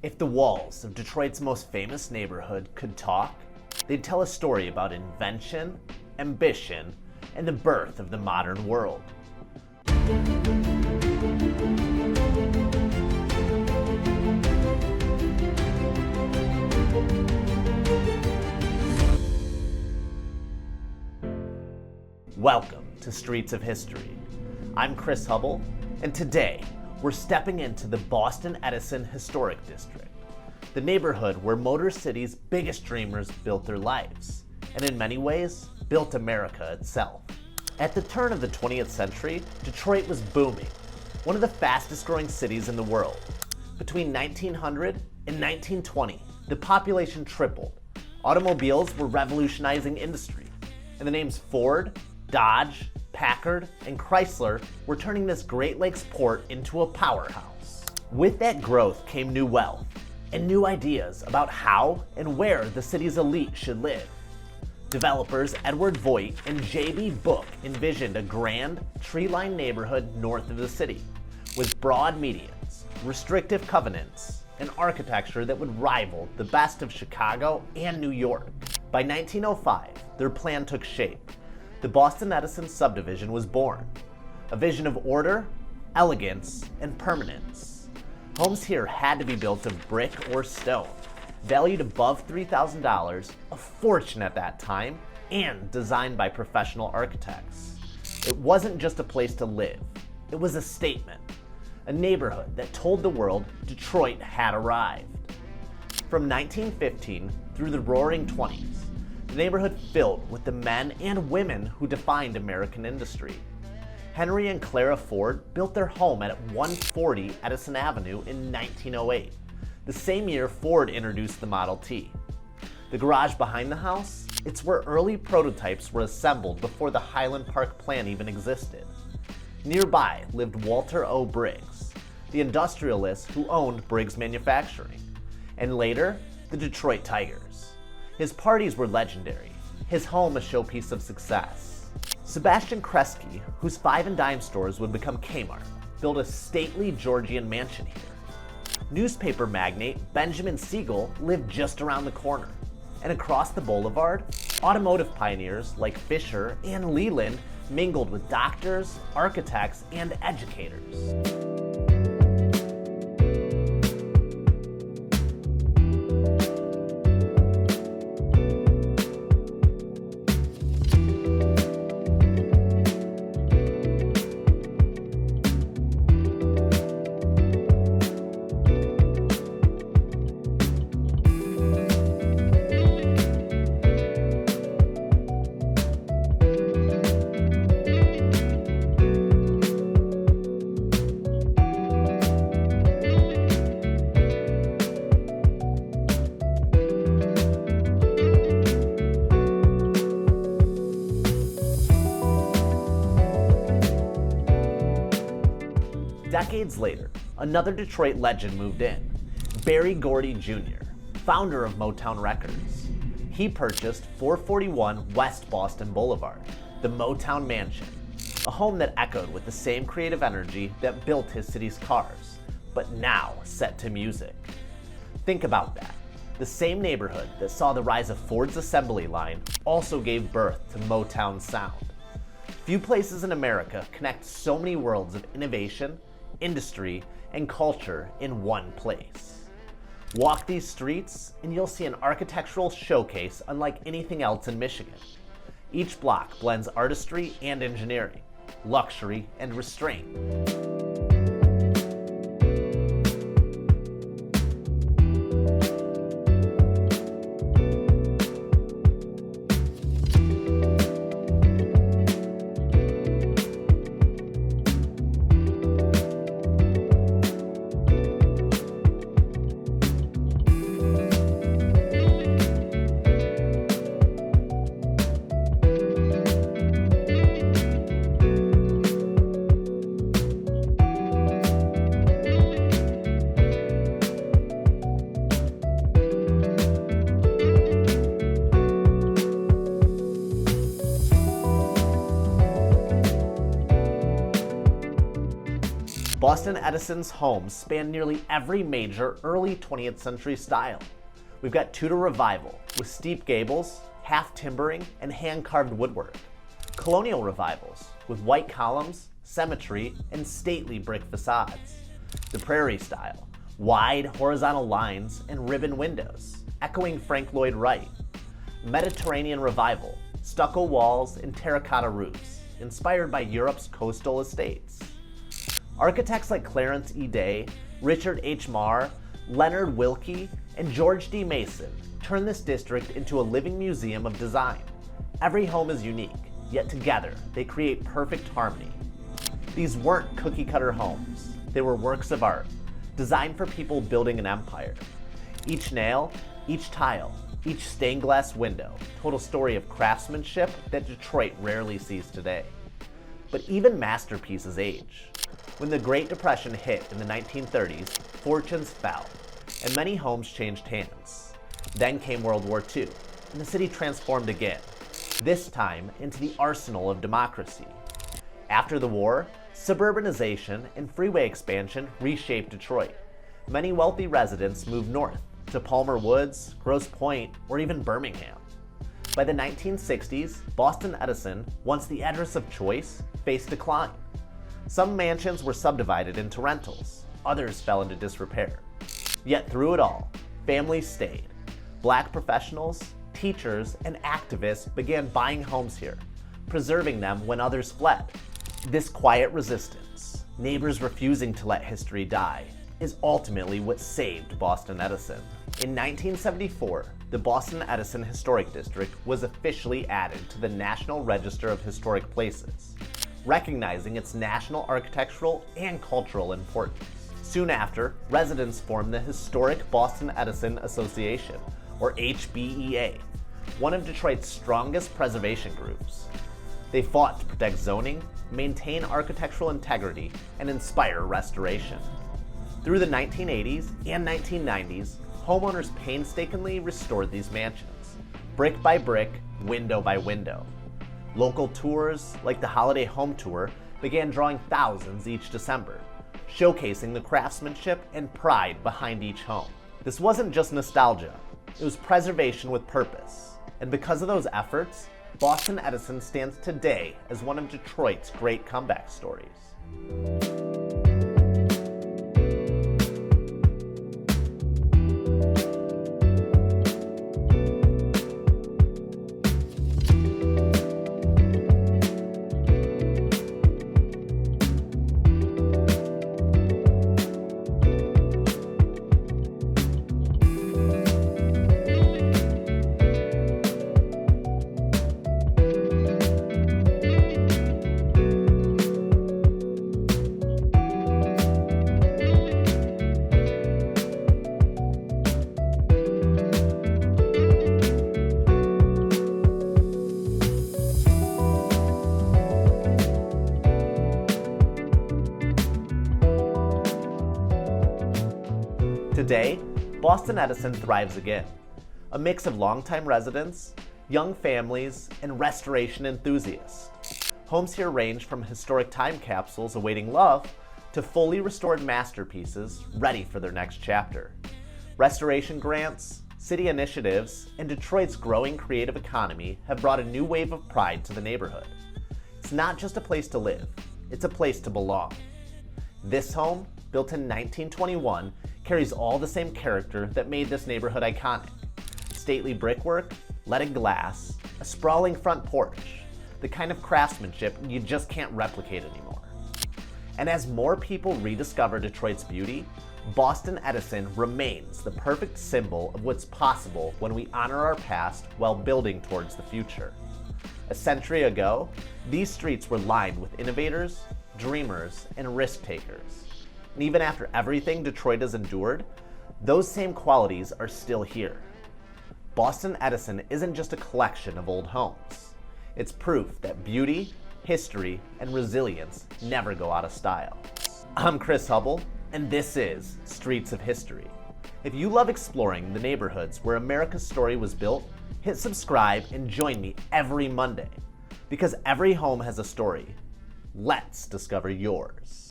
If the walls of Detroit's most famous neighborhood could talk, they'd tell a story about invention, ambition, and the birth of the modern world. Welcome to Streets of History. I'm Chris Hubel, and today we're stepping into the Boston-Edison Historic District, the neighborhood where Motor City's biggest dreamers built their lives, and in many ways, built America itself. At the turn of the 20th century, Detroit was booming, one of the fastest growing cities in the world. Between 1900 and 1920, the population tripled. Automobiles were revolutionizing industry, and the names Ford, Dodge, Packard, and Chrysler were turning this Great Lakes port into a powerhouse. With that growth came new wealth and new ideas about how and where the city's elite should live. Developers Edward Voigt and J.B. Book envisioned a grand, tree-lined neighborhood north of the city, with broad medians, restrictive covenants, and architecture that would rival the best of Chicago and New York. By 1905, their plan took shape. The Boston-Edison subdivision was born, a vision of order, elegance, and permanence. Homes here had to be built of brick or stone, valued above $3,000, a fortune at that time, and designed by professional architects. It wasn't just a place to live, it was a statement, a neighborhood that told the world Detroit had arrived. From 1915 through the Roaring 20s, the neighborhood filled with the men and women who defined American industry. Henry and Clara Ford built their home at 140 Edison Avenue in 1908, the same year Ford introduced the Model T. The garage behind the house, it's where early prototypes were assembled before the Highland Park plan even existed. Nearby lived Walter O. Briggs, the industrialist who owned Briggs Manufacturing, and later, the Detroit Tigers. His parties were legendary, his home a showpiece of success. Sebastian Kresge, whose Five and Dime stores would become Kmart, built a stately Georgian mansion here. Newspaper magnate Benjamin Siegel lived just around the corner. And across the boulevard, automotive pioneers like Fisher and Leland mingled with doctors, architects, and educators. Decades later, another Detroit legend moved in, Berry Gordy Jr., founder of Motown Records. He purchased 441 West Boston Boulevard, the Motown Mansion, a home that echoed with the same creative energy that built his city's cars, but now set to music. Think about that. The same neighborhood that saw the rise of Ford's assembly line also gave birth to Motown's sound. Few places in America connect so many worlds of innovation, industry, and culture in one place. Walk these streets and you'll see an architectural showcase unlike anything else in Michigan. Each block blends artistry and engineering, luxury and restraint. Boston-Edison's homes span nearly every major early 20th century style. We've got Tudor Revival with steep gables, half timbering, and hand-carved woodwork. Colonial Revivals with white columns, symmetry, and stately brick facades. The Prairie style, wide horizontal lines and ribbon windows, echoing Frank Lloyd Wright. Mediterranean Revival, stucco walls and terracotta roofs, inspired by Europe's coastal estates. Architects like Clarence E. Day, Richard H. Marr, Leonard Wilkie, and George D. Mason turned this district into a living museum of design. Every home is unique, yet together they create perfect harmony. These weren't cookie-cutter homes. They were works of art, designed for people building an empire. Each nail, each tile, each stained glass window told a story of craftsmanship that Detroit rarely sees today. But even masterpieces age. When the Great Depression hit in the 1930s, fortunes fell, and many homes changed hands. Then came World War II, and the city transformed again, this time into the arsenal of democracy. After the war, suburbanization and freeway expansion reshaped Detroit. Many wealthy residents moved north to Palmer Woods, Grosse Pointe, or even Birmingham. By the 1960s, Boston-Edison, once the address of choice, faced decline. Some mansions were subdivided into rentals, others fell into disrepair. Yet through it all, families stayed. Black professionals, teachers, and activists began buying homes here, preserving them when others fled. This quiet resistance, neighbors refusing to let history die, is ultimately what saved Boston-Edison. In 1974, the Boston-Edison Historic District was officially added to the National Register of Historic Places, recognizing its national architectural and cultural importance. Soon after, residents formed the Historic Boston-Edison Association, or HBEA, one of Detroit's strongest preservation groups. They fought to protect zoning, maintain architectural integrity, and inspire restoration. Through the 1980s and 1990s, homeowners painstakingly restored these mansions, brick by brick, window by window. Local tours, like the Holiday Home Tour, began drawing thousands each December, showcasing the craftsmanship and pride behind each home. This wasn't just nostalgia, it was preservation with purpose. And because of those efforts, Boston-Edison stands today as one of Detroit's great comeback stories. Today, Boston-Edison thrives again. A mix of longtime residents, young families, and restoration enthusiasts. Homes here range from historic time capsules awaiting love to fully restored masterpieces ready for their next chapter. Restoration grants, city initiatives, and Detroit's growing creative economy have brought a new wave of pride to the neighborhood. It's not just a place to live, it's a place to belong. This home, built in 1921, carries all the same character that made this neighborhood iconic. Stately brickwork, leaded glass, a sprawling front porch, the kind of craftsmanship you just can't replicate anymore. And as more people rediscover Detroit's beauty, Boston-Edison remains the perfect symbol of what's possible when we honor our past while building towards the future. A century ago, these streets were lined with innovators, dreamers, and risk takers. And even after everything Detroit has endured, those same qualities are still here. Boston-Edison isn't just a collection of old homes. It's proof that beauty, history, and resilience never go out of style. I'm Chris Hubel, and this is Streets of History. If you love exploring the neighborhoods where America's story was built, hit subscribe and join me every Monday. Because every home has a story. Let's discover yours.